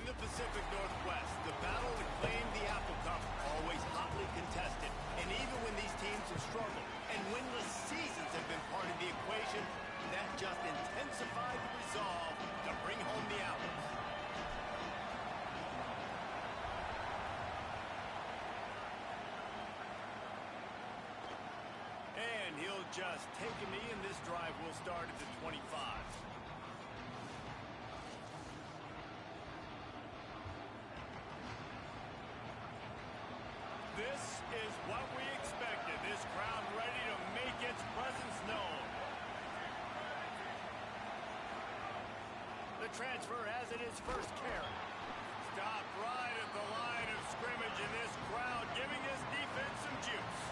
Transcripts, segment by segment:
the Pacific Northwest, the battle to claim the Apple Cup always hotly contested. And even when these teams have struggled and winless seasons have been part of the equation, that just intensified the resolve to bring home the Apples. And he'll just take a knee, and this drive will start at the 25. This is what we expected. This crowd ready to make its presence known. The transfer has it his first carry. Stopped right at the line of scrimmage, and this crowd giving this defense some juice.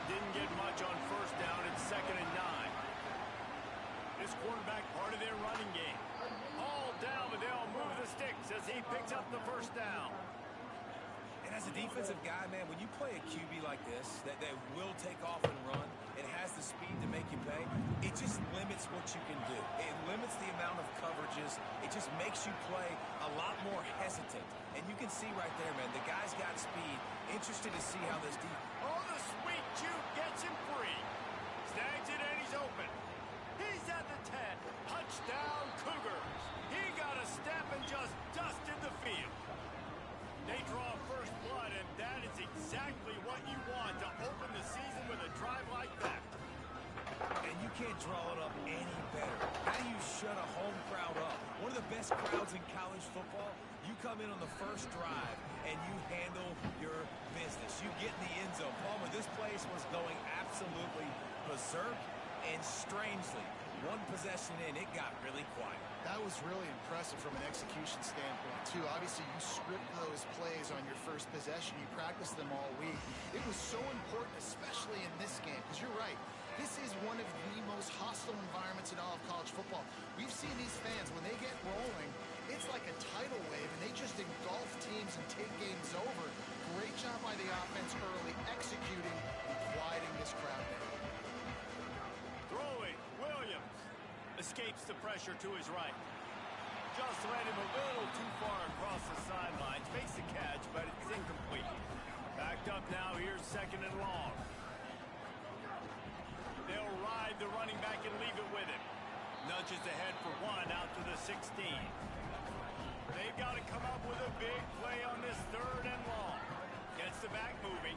Didn't get much on first down. It's 2nd and 9. This quarterback part of their running game. All down, but they'll move the sticks as he picks up the first down. And as a defensive guy, man, when you play a QB like this, that will take off and run, it has the speed to make you pay, it just limits what you can do. It limits the amount of coverages. It just makes you play a lot more hesitant. And you can see right there, man, the guy's got speed. Interested to see how this defense... Oh, the sweet juke gets him free. Snags it and he's open. He's at the 10. Touchdown, Cougars. He got a step and just dusted the field. They draw first blood, and that is exactly what you want to open the season with a drive like that. And you can't draw it up any better. How do you shut a home crowd up? One of the best crowds in college football. You come in on the first drive, and you handle your business. You get in the end zone. Palmer, this place was going absolutely berserk, and strangely, one possession in, it got really quiet. That was really impressive from an execution standpoint, too. Obviously, you script those plays on your first possession. You practice them all week. It was so important, especially in this game, because you're right. This is one of the most hostile environments in all of college football. We've seen these fans, when they get rolling, it's like a tidal wave, and they just engulf teams and take games over. Great job by the offense early, executing and quieting this crowd down. Throwing, Williams escapes the pressure to his right. Just led him a little too far across the sidelines. Makes the catch, but it's incomplete. Backed up now, here's 2nd and long. They'll ride the running back and leave it with him. Nudges ahead for 1 out to the 16. They've got to come up with a big play on this 3rd and long. Gets the back moving.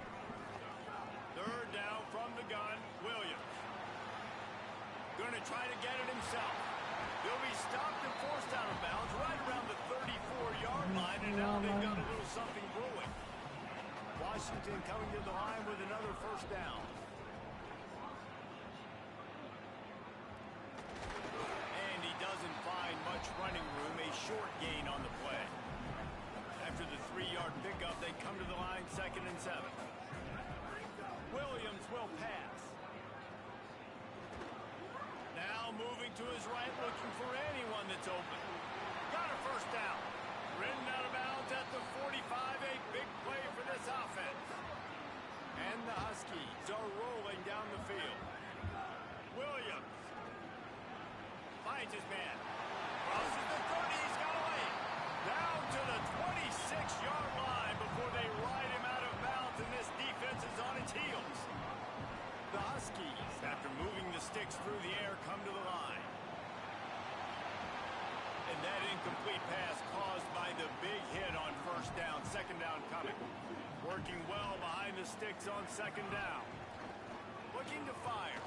3rd down from the gun, Williams. Going to try to get it himself. He'll be stopped and forced out of bounds right around the 34-yard line, and now they've got a little something brewing. Washington coming to the line with another first down. And he doesn't find much running room, a short gain on the play. After the 3-yard pickup, they come to the line 2nd and 7. Williams will pass. Now moving to his right, looking for anyone that's open. Got a first down. Ridden out of bounds at the 45, a big play for this offense. And the Huskies are rolling down the field. Williams finds his man. Crosses the 30, he's got away. Down to the 26-yard line before they ride him out of bounds, and this defense is on its heels. The Huskies, after moving the sticks through the air, come to the line. And that incomplete pass caused by the big hit on first down. 2nd down coming. Working well behind the sticks on 2nd down. Looking to fire.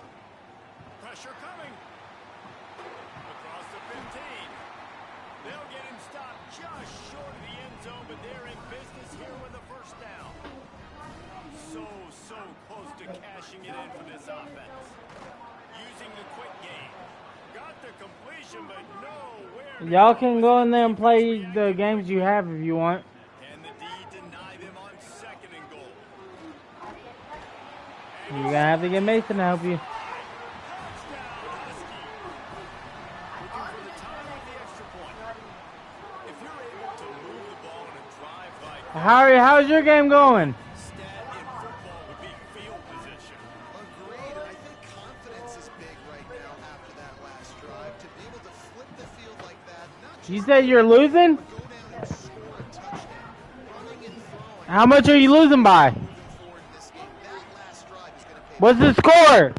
Pressure coming. Across the 15. They'll get him stopped just short of the end zone, but they're in business here with a first down. So close to cashing it in for this offense. Using the quick game. Got the completion, but nowhere. Y'all can go in there and play the games you have if you want. And the D deny them on 2nd and goal. You're gonna have to get Mason to help you. Harry, how's your game going? You said you're losing? How much are you losing by? moving forward in this game. That last drive is going to pay. What's the score?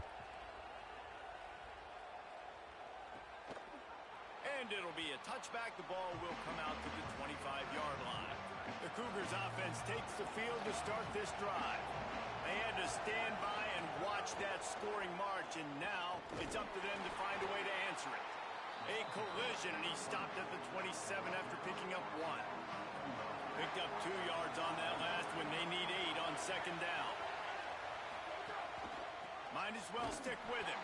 And it'll be a touchback. The ball will come out to the 25-yard line. The Cougars offense takes the field to start this drive. They had to stand by and watch that scoring march, and now it's up to them to find a way to answer it. A collision, and he stopped at the 27 after picking up 1. Picked up 2 yards on that last when they need 8 on second down. Might as well stick with him.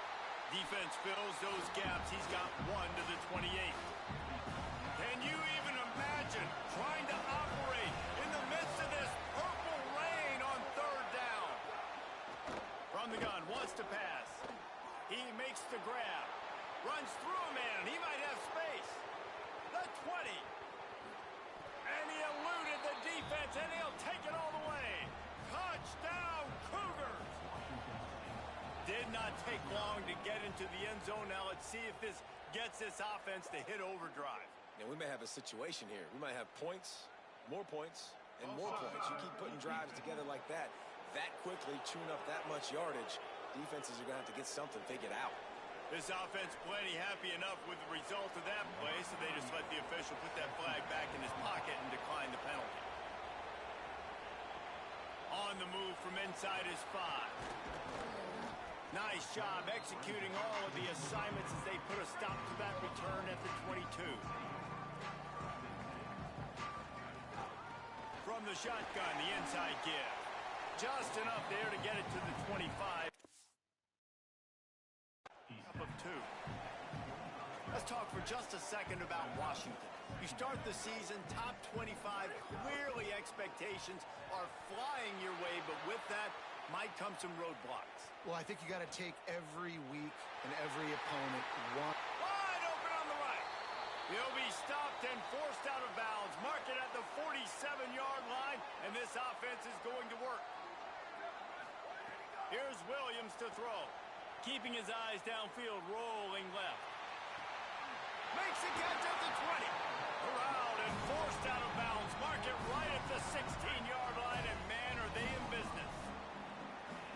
Defense fills those gaps. He's got 1 to the 28. Can you even imagine trying to operate in the midst of this purple rain on third down? From the gun, wants to pass. He makes the grab. Runs through a man, and he might have space. The 20. And he eluded the defense, and he'll take it all the way. Touchdown, Cougars! Did not take long to get into the end zone. Now let's see if this gets this offense to hit overdrive. And we may have a situation here. We might have points, more points, and more points. You keep putting drives together like that quickly, chewing up that much yardage, defenses are going to have to get something figured out. This offense plenty happy enough with the result of that play, so they just let the official put that flag back in his pocket and decline the penalty. On the move from inside his 5. Nice job executing all of the assignments as they put a stop to that return at the 22. From the shotgun, the inside give. Just enough there to get it to the 25. Of 2. Let's talk for just a second about Washington. You start the season top 25. Clearly expectations are flying your way, but with that might come some roadblocks. Well, I think you got to take every week and every opponent one. Wide open on the right. He'll be stopped and forced out of bounds. Mark it at the 47-yard line, and this offense is going to work. Here's Williams to throw. Keeping his eyes downfield, rolling left. Makes a catch at the 20. Around and forced out of bounds. Mark it right at the 16-yard line, and man, are they in business.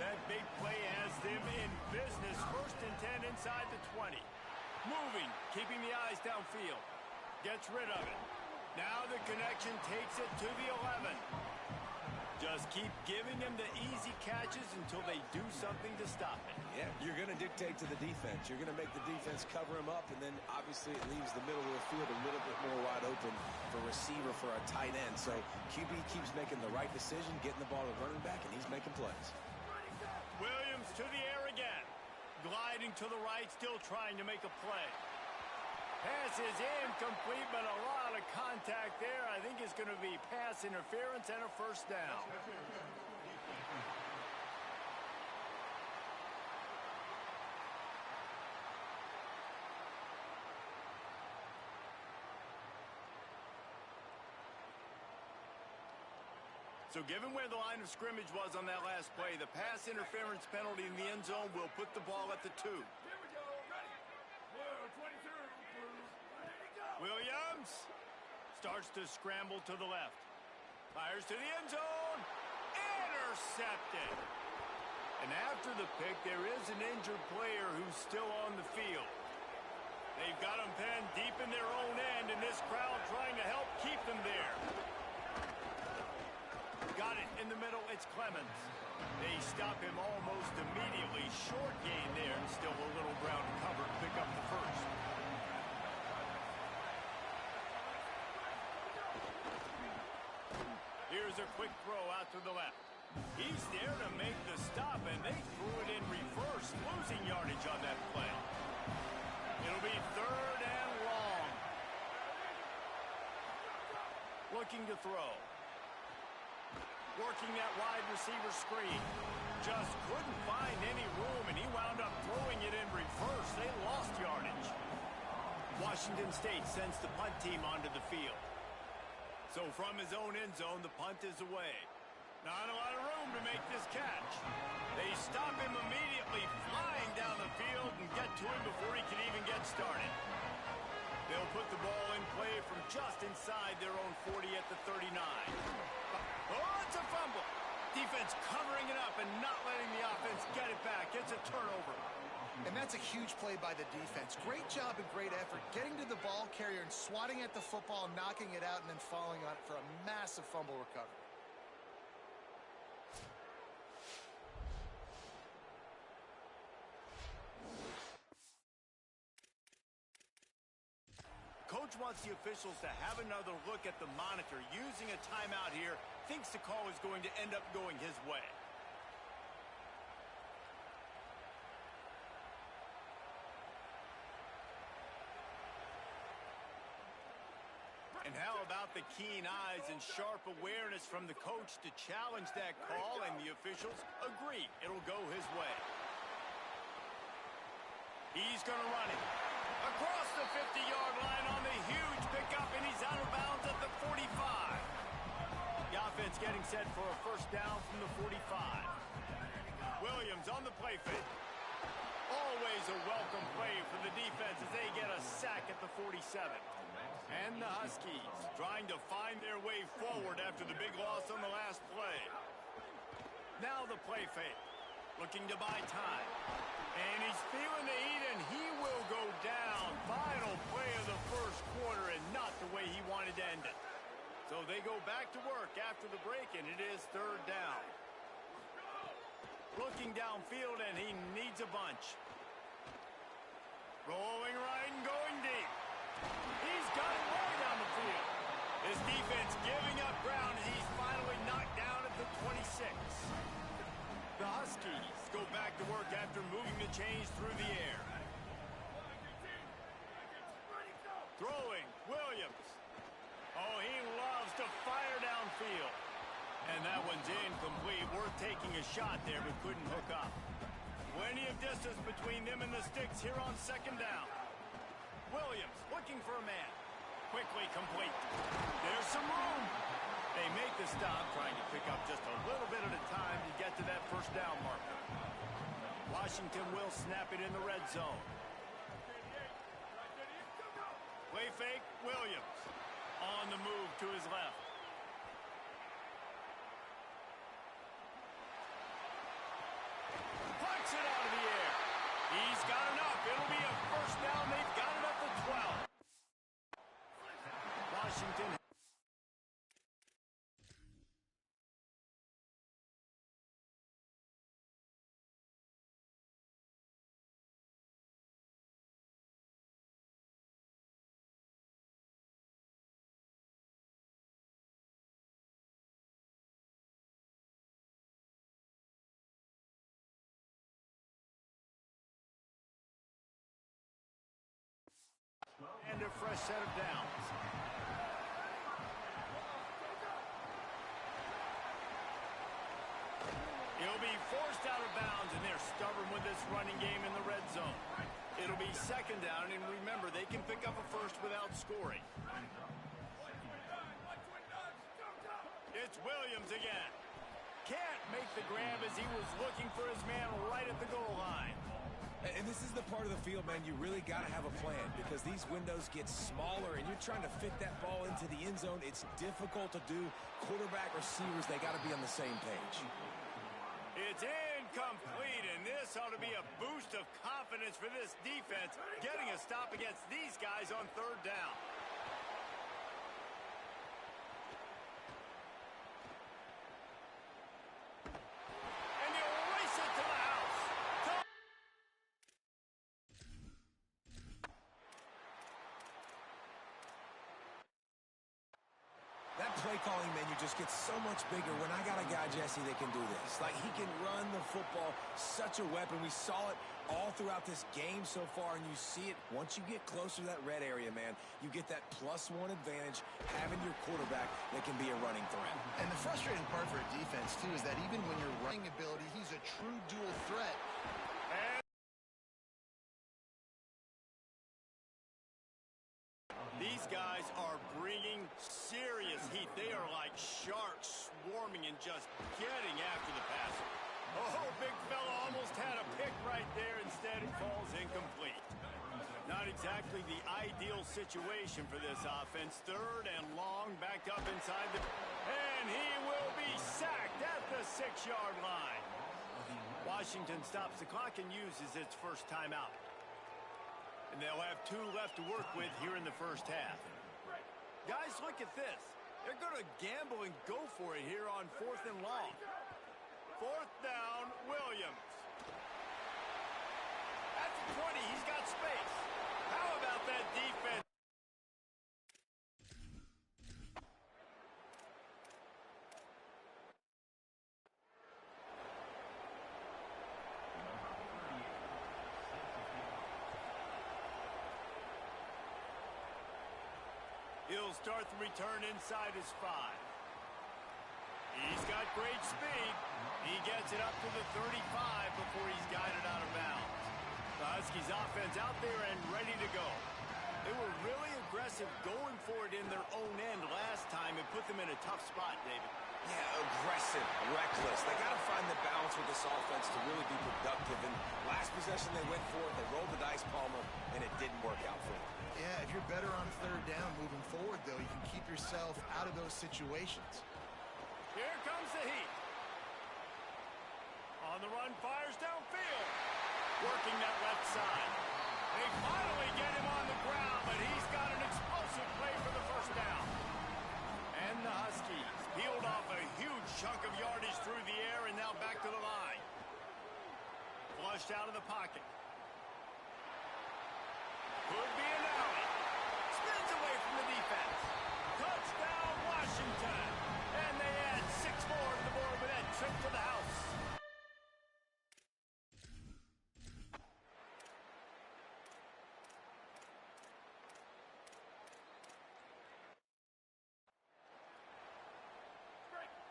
That big play has them in business. 1st and 10 inside the 20. Moving, keeping the eyes downfield. Gets rid of it. Now the connection takes it to the 11. Just keep giving them the easy catches until they do something to stop it. Yeah, you're going to dictate to the defense. You're going to make the defense cover him up, and then obviously it leaves the middle of the field a little bit more wide open for receiver, for a tight end. So QB keeps making the right decision, getting the ball to running back, and he's making plays. Williams to the air again. Gliding to the right, still trying to make a play. Pass is incomplete, but a lot of contact there. I think it's going to be pass interference and a 1st down. So given where the line of scrimmage was on that last play, the pass interference penalty in the end zone will put the ball at the 2. Williams starts to scramble to the left. Fires to the end zone. Intercepted. And after the pick, there is an injured player who's still on the field. They've got him penned deep in their own end, and this crowd trying to help keep them there. Got it in the middle. It's Clemens. They stop him almost immediately. Short gain there, and still a little ground to cover to pick up the 1st. Here's a quick throw out to the left. He's there to make the stop, and they threw it in reverse, losing yardage on that play. It'll be 3rd and long. Looking to throw. Working that wide receiver screen. Just couldn't find any room, and he wound up throwing it in reverse. They lost yardage. Washington State sends the punt team onto the field. So from his own end zone, the punt is away. Not a lot of room to make this catch. They stop him immediately, flying down the field, and get to him before he can even get started. They'll put the ball in play from just inside their own 40 at the 39. Oh, it's a fumble. Defense covering it up and not letting the offense get it back. It's a turnover. And that's a huge play by the defense. Great job and great effort getting to the ball carrier and swatting at the football, knocking it out, and then falling on it for a massive fumble recovery. Coach wants the officials to have another look at the monitor. Using a timeout here, thinks the call is going to end up going his way. And how about the keen eyes and sharp awareness from the coach to challenge that call, and the officials agree it'll go his way. He's going to run it across the 50-yard line on the huge pickup, and he's out of bounds at the 45. The offense getting set for a first down from the 45. Williams on the play fake. Always a welcome play for the defense as they get a sack at the 47. And the Huskies trying to find their way forward after the big loss on the last play. Now the play fake, looking to buy time. And he's feeling the heat, and he will go down. Final play of the first quarter, and not the way he wanted to end it. So they go back to work after the break, and it is third down. Looking downfield, and he needs a bunch. Rolling right and going deep. He's got it way down the field. His defense giving up ground as he's finally knocked down at the 26. The Huskies go back to work after moving the chains through the air. Throwing, Williams. Oh, he loves to fire downfield. And that one's incomplete. Worth taking a shot there, but couldn't hook up. Plenty of distance between them and the sticks here on second down. Williams looking for a man. Quickly complete. There's some room. They make the stop, trying to pick up just a little bit at a time to get to that first down marker. Washington will snap it in the red zone. Play fake, Williams. On the move to his left. Plucks it out of the air. He's got enough. It'll be a first down. They've got it up to 12. Washington. And a fresh set of downs. He'll be forced out of bounds, and they're stubborn with this running game in the red zone. It'll be second down, and remember, they can pick up a first without scoring. It's Williams again. Can't make the grab as he was looking for his man right at the goal line. And this is the part of the field, man, you really got to have a plan because these windows get smaller and you're trying to fit that ball into the end zone. It's difficult to do. Quarterback, receivers, they got to be on the same page. It's incomplete, and this ought to be a boost of confidence for this defense, getting a stop against these guys on third down. And he'll race it to the house. That play calling menu just gets so much bigger when I got a guy, Jesse, that can do this. Like, he can run the football, such a weapon. We saw it all throughout this game so far, and you see it once you get closer to that red area, man. You get that +1 advantage having your quarterback that can be a running threat. And the frustrating part for a defense, too, is that even when you're running ability, he's a true dual threat. And these guys are bringing serious heat. They are like sharks swarming and just getting after the passer. Oh, big fella almost had a pick right there. Instead, it falls incomplete. Not exactly the ideal situation for this offense. Third and long, backed up inside the... And he will be sacked at the 6-yard line. Washington stops the clock and uses its first timeout. And they'll have 2 left to work with here in the first half. Guys, look at this. They're going to gamble and go for it here on 4th and long. 4th down, Williams. At the 20, he's got space. How about that defense? He'll start the return inside his 5. He's got great speed. He gets it up to the 35 before he's guided out of bounds. The Huskies offense out there and ready to go. They were really aggressive going for it in their own end last time and put them in a tough spot, David. Yeah, aggressive, reckless. They got to find the balance with this offense to really be productive. And last possession they went for it, they rolled the dice, Palmer, and it didn't work out for them. Yeah, if you're better on 3rd down moving forward, though, you can keep yourself out of those situations. Here comes the heat. On the run, fires downfield. Working that left side. They finally get him on the ground, but he's got an explosive play for the first down. And the Huskies peeled off a huge chunk of yardage through the air and now back to the line. Flushed out of the pocket. Could be an alley. Spins away from the defense. Touchdown, Washington. And they add 6 more to the board with that trip to the house.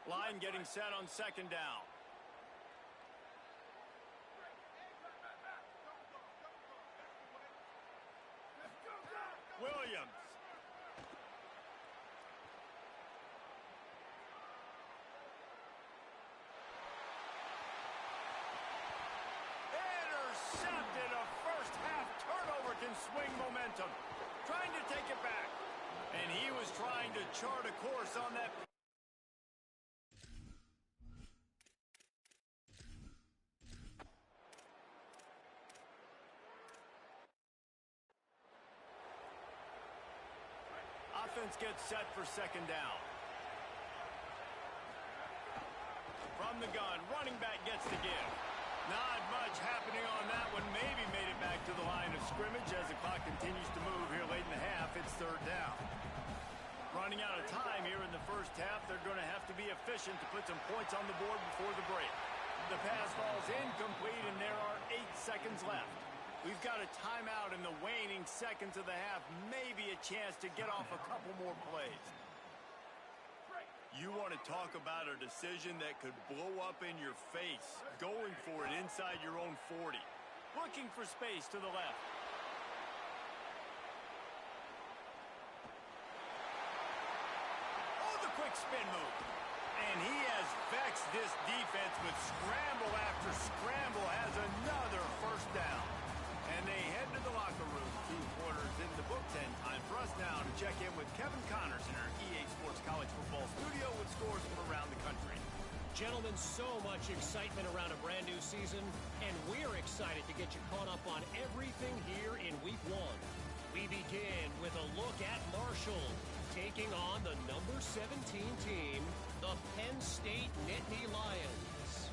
Line getting set on 2nd down. Williams. Intercepted. A first half turnover can swing momentum. Trying to take it back. And he was trying to chart a course on that. Offense gets set for 2nd down. From the gun, running back gets the give. Not much happening on that one. Maybe made it back to the line of scrimmage as the clock continues to move here late in the half. It's 3rd down. Running out of time here in the first half. They're going to have to be efficient to put some points on the board before the break. The pass falls incomplete, and there are 8 seconds left. We've got a timeout in the waning seconds of the half. Maybe a chance to get off a couple more plays. You want to talk about a decision that could blow up in your face. Going for it inside your own 40. Looking for space to the left. Oh, the quick spin move. And he has vexed this defense with scramble after scramble. Has another first down. And they head to the locker room. 2 quarters in the books, and time for us now to check in with Kevin Connors in our EA Sports College Football studio with scores from around the country. Gentlemen, so much excitement around a brand new season, and we're excited to get you caught up on everything here in Week 1. We begin with a look at Marshall, taking on the number 17 team, the Penn State Nittany Lions.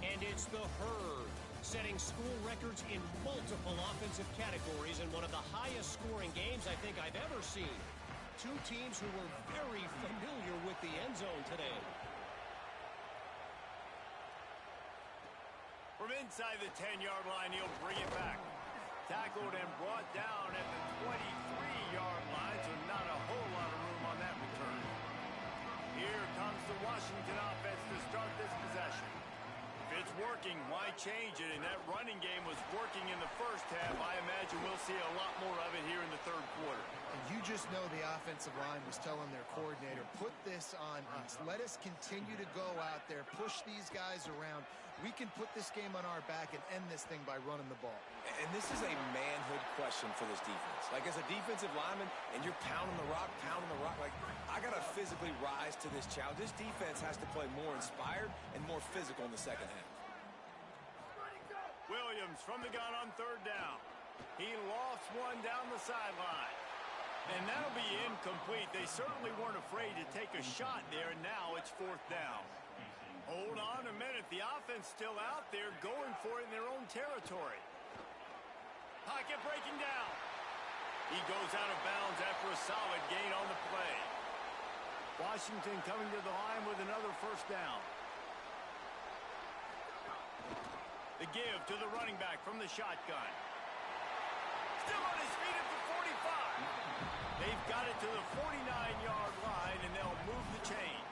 And it's the Herd, setting school records in multiple offensive categories in one of the highest scoring games I think I've ever seen. 2 teams who were very familiar with the end zone today. From inside the 10-yard line, he'll bring it back. Tackled and brought down at the 23-yard line, so not a whole lot of room on that return. Here comes the Washington offense to start this possession. Fitz works working, why change it? And that running game was working in the first half. I imagine we'll see a lot more of it here in the third quarter. And you just know the offensive line was telling their coordinator, put this on us. Let us continue to go out there, push these guys around. We can put this game on our back and end this thing by running the ball. And this is a manhood question for this defense. Like, as a defensive lineman, and you're pounding the rock, like, I got to physically rise to this challenge. This defense has to play more inspired and more physical in the second half. Williams from the gun on third down. He lofts one down the sideline. And that'll be incomplete. They certainly weren't afraid to take a shot there, and now it's fourth down. Hold on a minute. The offense still out there going for it in their own territory. Pocket breaking down. He goes out of bounds after a solid gain on the play. Washington coming to the line with another first down. The give to the running back from the shotgun. Still on his feet at the 45. They've got it to the 49-yard line, and they'll move the chains.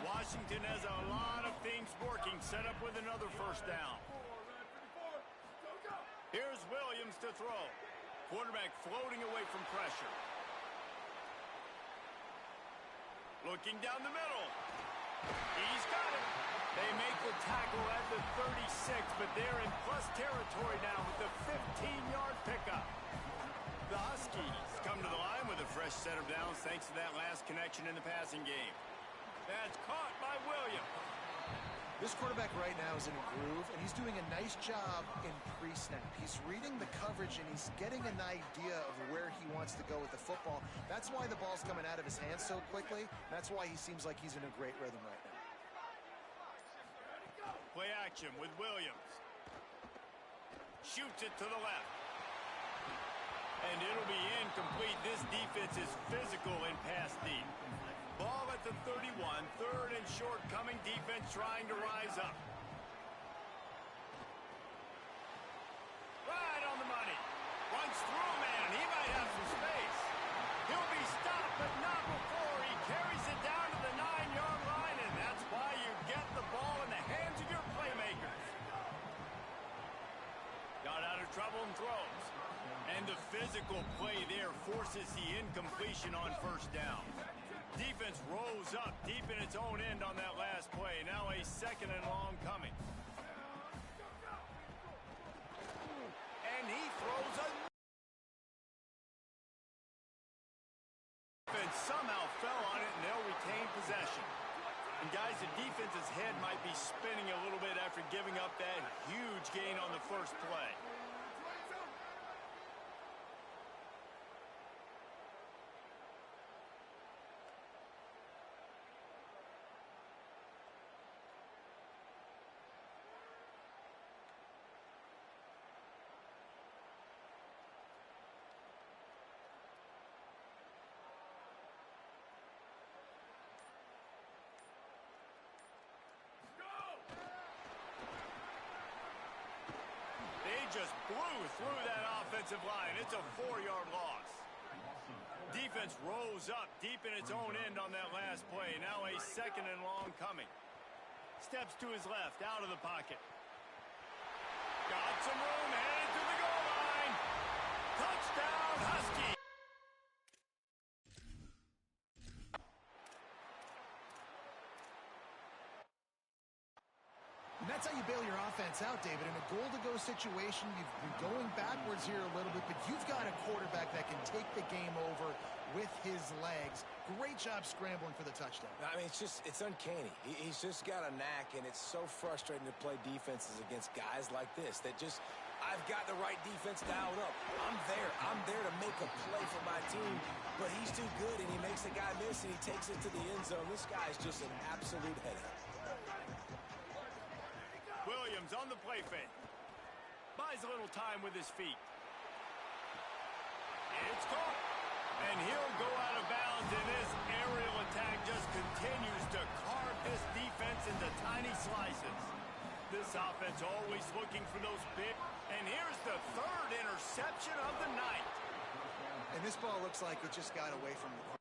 Washington has a lot of things working, set up with another first down. Here's Williams to throw. Quarterback floating away from pressure. Looking down the middle. He's got it. They make the tackle at the 36, but they're in plus territory now with the 15-yard pickup. The Huskies come to the line with a fresh set of downs thanks to that last connection in the passing game. That's caught by Williams. This quarterback right now is in a groove, and he's doing a nice job in pre-snap. He's reading the coverage, and he's getting an idea of where he wants to go with the football. That's why the ball's coming out of his hands so quickly. That's why he seems like he's in a great rhythm right now. Play action with Williams. Shoots it to the left. And it'll be incomplete. This defense is physical in pass deep. Ball at the 31. Third and short coming. Defense trying to rise up. Right on the money. Runs through a man. He might have some space. He'll be stopped, but not before he carries it down to the 9-yard line, and that's why you get the ball in the hands of your playmakers. Got out of trouble and throws. And the physical play there forces the incompletion on first down. Defense rose up deep in its own end on that last play. Now a second and long coming. And he throws a... Defense somehow fell on it, and they'll retain possession. And guys, the defense's head might be spinning a little bit after giving up that huge gain on the first play. Just blew through that offensive line. It's a 4-yard loss. Defense rose up deep in its own end on that last play. Now a second and long coming. Steps to his left, out of the pocket. Got some room, headed to the goal line. Touchdown, Husky. And that's how you bail your offense out, David. In a goal-to-go situation, you've been going backwards here a little bit, but you've got a quarterback that can take the game over with his legs. Great job scrambling for the touchdown. I mean, it's uncanny. He's just got a knack, and it's so frustrating to play defenses against guys like this that just, I've got the right defense dialed up. I'm there to make a play for my team, but he's too good, and he makes the guy miss, and he takes it to the end zone. This guy's just an absolute headache. Williams on the play fake. Buys a little time with his feet. It's caught. And he'll go out of bounds, and this aerial attack just continues to carve this defense into tiny slices. This offense always looking for those big. And here's the third interception of the night. And this ball looks like it just got away from the...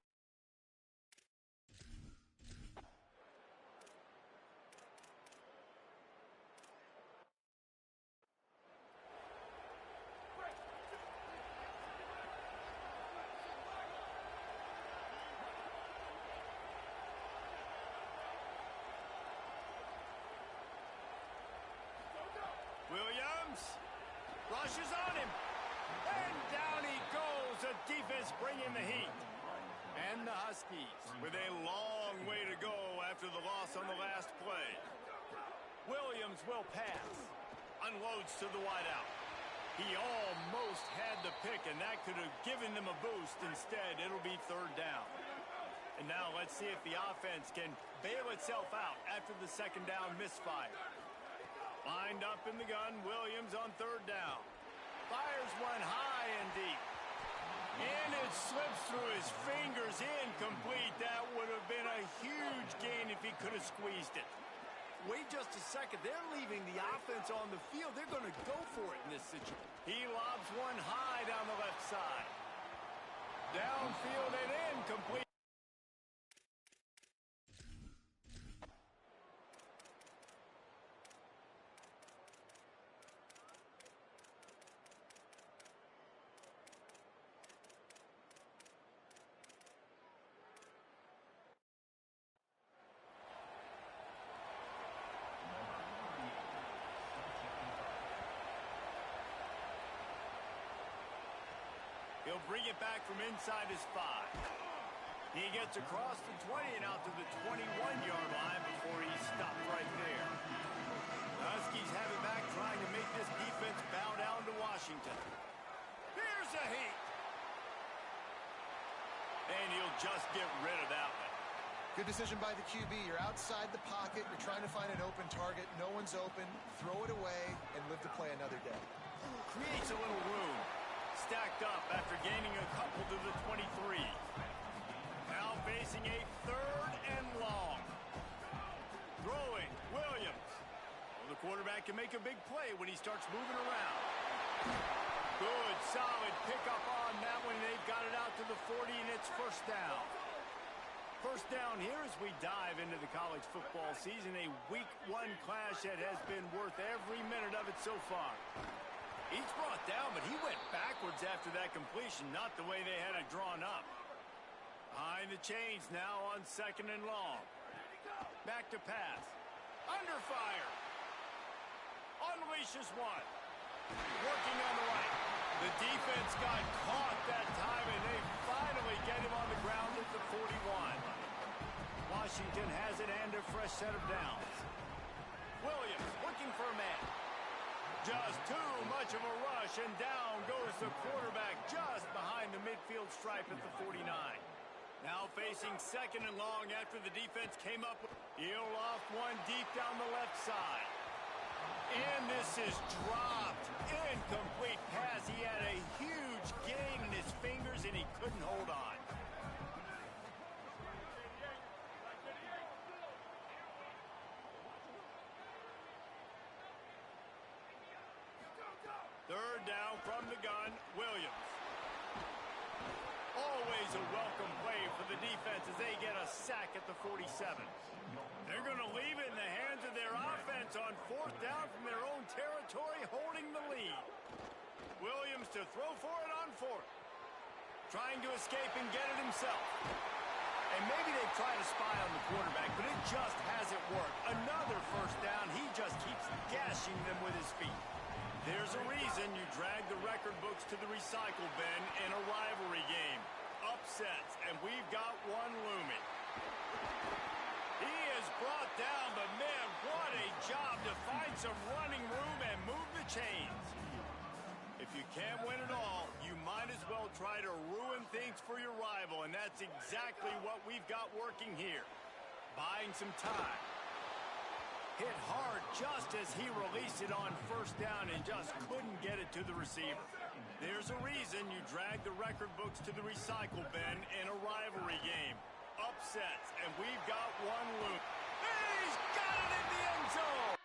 Williams rushes on him. And down he goes. The defense bringing the heat. And the Huskies with a long way to go after the loss on the last play. Williams will pass. Unloads to the wideout. He almost had the pick, and that could have given them a boost. Instead, it'll be third down. And now let's see if the offense can bail itself out after the second down misfire. Lined up in the gun, Williams on third down. Fires one high and deep. And it slips through his fingers, incomplete. That would have been a huge gain if he could have squeezed it. Wait just a second. They're leaving the offense on the field. They're going to go for it in this situation. He lobs one high down the left side. Downfield and incomplete. He'll bring it back from inside his 5. He gets across the 20 and out to the 21-yard line before he stopped right there. Huskies have it back, trying to make this defense bow down to Washington. Here's a heat. And he'll just get rid of that one. Good decision by the QB. You're outside the pocket. You're trying to find an open target. No one's open. Throw it away and live to play another day. Creates a little room. Stacked up after gaining a couple to the 23. Now facing a third and long. Throwing, Williams. Well, the quarterback can make a big play when he starts moving around. Good, solid pickup on that one. They've got it out to the 40, and it's first down. First down here as we dive into the college football season. A week 1 clash that has been worth every minute of it so far. He's brought down, but he went backwards after that completion, not the way they had it drawn up. Behind the chains now on second and long. Back to pass. Under fire. Unleashes one. Working on the right. The defense got caught that time, and they finally get him on the ground at the 41. Washington has it and a fresh set of downs. Williams looking for a man. Just too much of a rush, and down goes the quarterback just behind the midfield stripe at the 49. Now facing second and long after the defense came up. He'll loft one deep down the left side. And this is dropped. Incomplete pass. He had a huge gain in his fingers, and he couldn't hold on. Third down from the gun, Williams. Always a welcome play for the defense as they get a sack at the 47. They're going to leave it in the hands of their offense on fourth down from their own territory, holding the lead. Williams to throw for it on fourth. Trying to escape and get it himself. And maybe they try to spy on the quarterback, but it just hasn't worked. Another first down. He just keeps gashing them with his feet. There's a reason you drag the record books to the recycle bin in a rivalry game. Upsets, and we've got one looming. He is brought down, but man, what a job to find some running room and move the chains. If you can't win it all, you might as well try to ruin things for your rival, and that's exactly what we've got working here. Buying some time. Hit hard just as he released it on first down and just couldn't get it to the receiver. There's a reason you drag the record books to the recycle bin in a rivalry game. Upsets, and we've got one loop. He's got it in the end zone!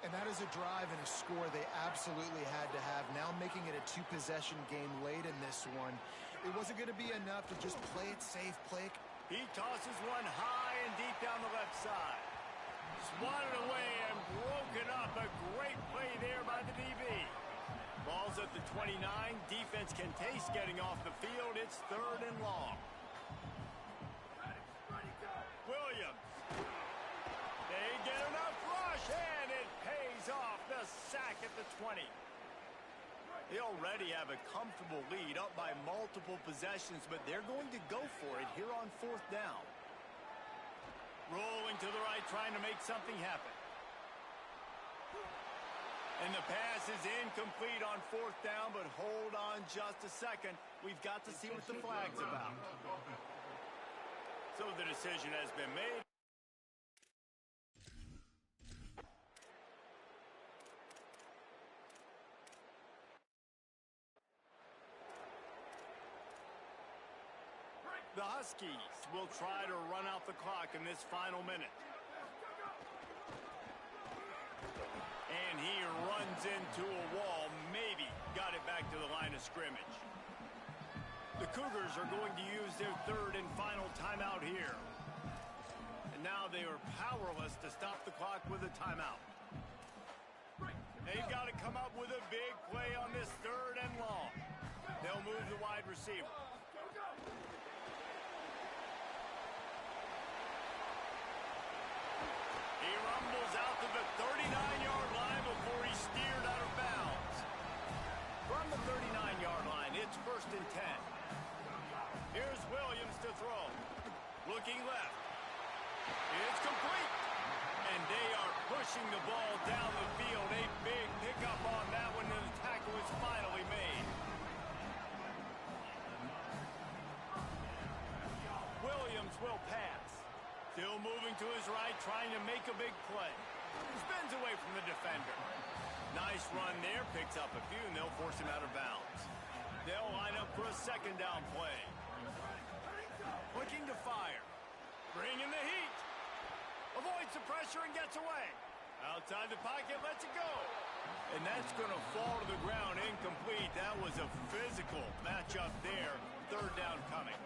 And that is a drive and a score they absolutely had to have. Now making it a 2-possession game late in this one. It wasn't going to be enough to just play it safe, He tosses one high and deep down the left side. Swatted away and broken up. A great play there by the DB. Ball's at the 29. Defense can taste getting off the field. It's 3rd and long. Williams. They get enough rush, and it pays off. The sack at the 20. They already have a comfortable lead, up by multiple possessions, but they're going to go for it here on 4th down. Rolling to the right, trying to make something happen. And the pass is incomplete on 4th down, but hold on just a second. We've got to see what the flag's about. So the decision has been made. The Huskies will try to run out the clock in this final minute. And he runs into a wall, maybe got it back to the line of scrimmage. The Cougars are going to use their 3rd and final timeout here. And now they are powerless to stop the clock with a timeout. They've got to come up with a big play on this 3rd and long. They'll move the wide receiver. He rumbles out to the 39-yard line before he's steered out of bounds. From the 39-yard line, it's 1st and 10. Here's Williams to throw. Looking left. It's complete. And they are pushing the ball down the field. A big pickup on that one, and the tackle is finally made. Williams will pass. Still moving to his right, trying to make a big play. Spins away from the defender. Nice run there, picks up a few, and they'll force him out of bounds. They'll line up for a 2nd down play. Looking to fire. Bringing the heat. Avoids the pressure and gets away. Outside the pocket, lets it go. And that's going to fall to the ground, incomplete. That was a physical matchup there. 3rd down coming.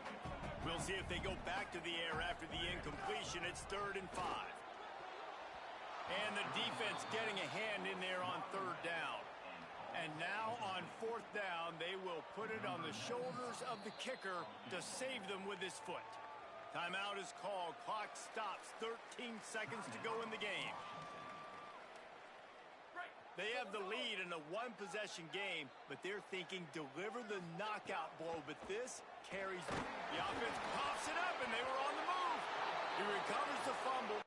We'll see if they go back to the air after the incompletion. It's 3rd and 5. And the defense getting a hand in there on 3rd down. And now on 4th down, they will put it on the shoulders of the kicker to save them with his foot. Timeout is called. Clock stops. 13 seconds to go in the game. They have the lead in a 1-possession game, but they're thinking deliver the knockout blow. But this carries. The offense pops it up, and they were on the move. He recovers the fumble.